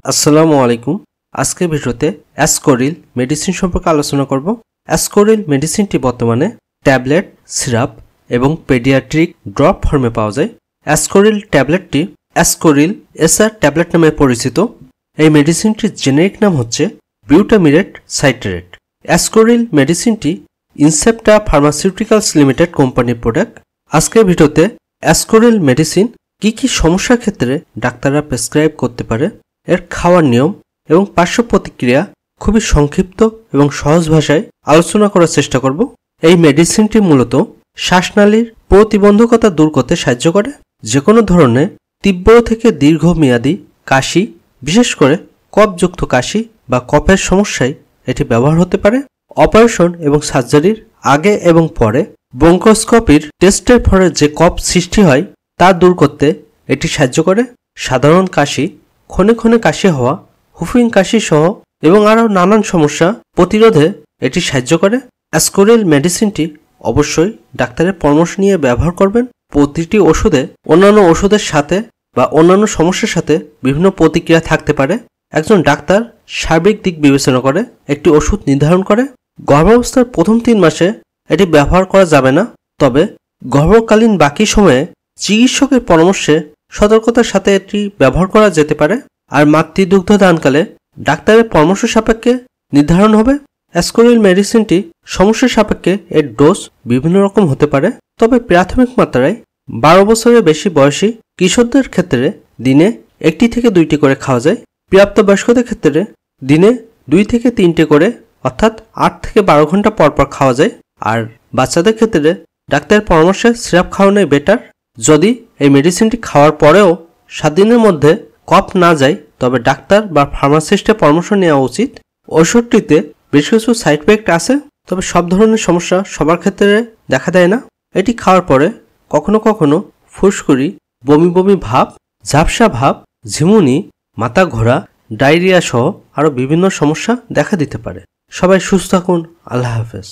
আসসালামু আলাইকুম। আজকের ভিডিওতে অ্যাসকোরিল মেডিসিন সম্পর্কে আলোচনা করব। অ্যাসকোরিল মেডিসিনটি বর্তমানে ট্যাবলেট, সিরাপ এবং পেডিয়াট্রিক ড্রপ ফর্মে পাওয়া যায়। অ্যাসকোরিল ট্যাবলেটটি অ্যাসকোরিল এসআর ট্যাবলেট নামে পরিচিত। এই মেডিসিনটির জেনেরিক নাম হচ্ছে বিউটামিরেট সাইট্রেট। অ্যাসকোরিল মেডিসিনটি ইনসেপ্টা ফার্মাসিউটিক্যালস লিমিটেড কোম্পানির প্রোডাক্ট। আজকের ভিডিওতে অ্যাসকোরিল মেডিসিন কি সমস্যার ক্ষেত্রে ডাক্তাররা প্রেসক্রাইব করতে পারে, এর খাওয়ার নিয়ম এবং পার্শ্ব প্রতিক্রিয়া খুবই সংক্ষিপ্ত এবং সহজ ভাষায় আলোচনা করার চেষ্টা করব। এই মেডিসিনটি মূলত শ্বাসনালীর প্রতিবন্ধকতা দূর করতে সাহায্য করে। যে কোনো ধরনের তীব্র থেকে দীর্ঘমেয়াদী কাশি, বিশেষ করে কফযুক্ত কাশি বা কফের সমস্যায় এটি ব্যবহার হতে পারে। অপারেশন এবং সার্জারির আগে এবং পরে ব্রঙ্কোস্কোপির টেস্টের ফলে যে কফ সৃষ্টি হয় তা দূর করতে এটি সাহায্য করে। সাধারণ কাশি, ক্ষণে ক্ষণে কাশি হওয়া, হুফিং কাশি সহ এবং আরও নানান সমস্যা প্রতিরোধে এটি সাহায্য করে। অ্যাসকোরিল মেডিসিনটি অবশ্যই ডাক্তারের পরামর্শ নিয়ে ব্যবহার করবেন। প্রতিটি ওষুধে অন্যান্য ওষুধের সাথে বা অন্যান্য সমস্যার সাথে বিভিন্ন প্রতিক্রিয়া থাকতে পারে। একজন ডাক্তার সার্বিক দিক বিবেচনা করে একটি ওষুধ নির্ধারণ করে। গর্ভাবস্থার প্রথম 3 মাসে এটি ব্যবহার করা যাবে না, তবে গর্ভকালীন বাকি সময়ে চিকিৎসকের পরামর্শে সতর্কতার সাথে এটি ব্যবহার করা যেতে পারে। আর মাতৃদুগ্ধ দানকালে ডাক্তারের পরামর্শ সাপেক্ষে নির্ধারণ হবে। অ্যাসকোরিল মেডিসিনটি সমস্যা সাপেক্ষে এর ডোজ বিভিন্ন রকম হতে পারে, তবে প্রাথমিক মাত্রায় 12 বছরের বেশি বয়সী কিশোরদের ক্ষেত্রে দিনে 1 থেকে 2টি করে খাওয়া যায়। প্রাপ্তবয়স্কদের ক্ষেত্রে দিনে 2 থেকে 3টে করে, অর্থাৎ 8 থেকে 12 ঘন্টা পর পর খাওয়া যায়। আর বাচ্চাদের ক্ষেত্রে ডাক্তারের পরামর্শে সিরাপ খাওয়ানোই বেটার। যদি এই মেডিসিনটি খাওয়ার পরেও 7 দিনের মধ্যে কফ না যায়, তবে ডাক্তার বা ফার্মাসিস্টের পরামর্শ নেওয়া উচিত। ওষুধটিতে বেশ কিছু সাইড ইফেক্ট আছে, তবে সব ধরনের সমস্যা সবার ক্ষেত্রে দেখা দেয় না। এটি খাওয়ার পরে কখনো কখনো ফুসকুড়ি, বমি বমি ভাব, ঝাপসা ভাব, ঝিমুনি, মাথা ঘোরা, ডায়রিয়া সহ আরও বিভিন্ন সমস্যা দেখা দিতে পারে। সবাই সুস্থ থাকুন। আল্লাহ হাফেজ।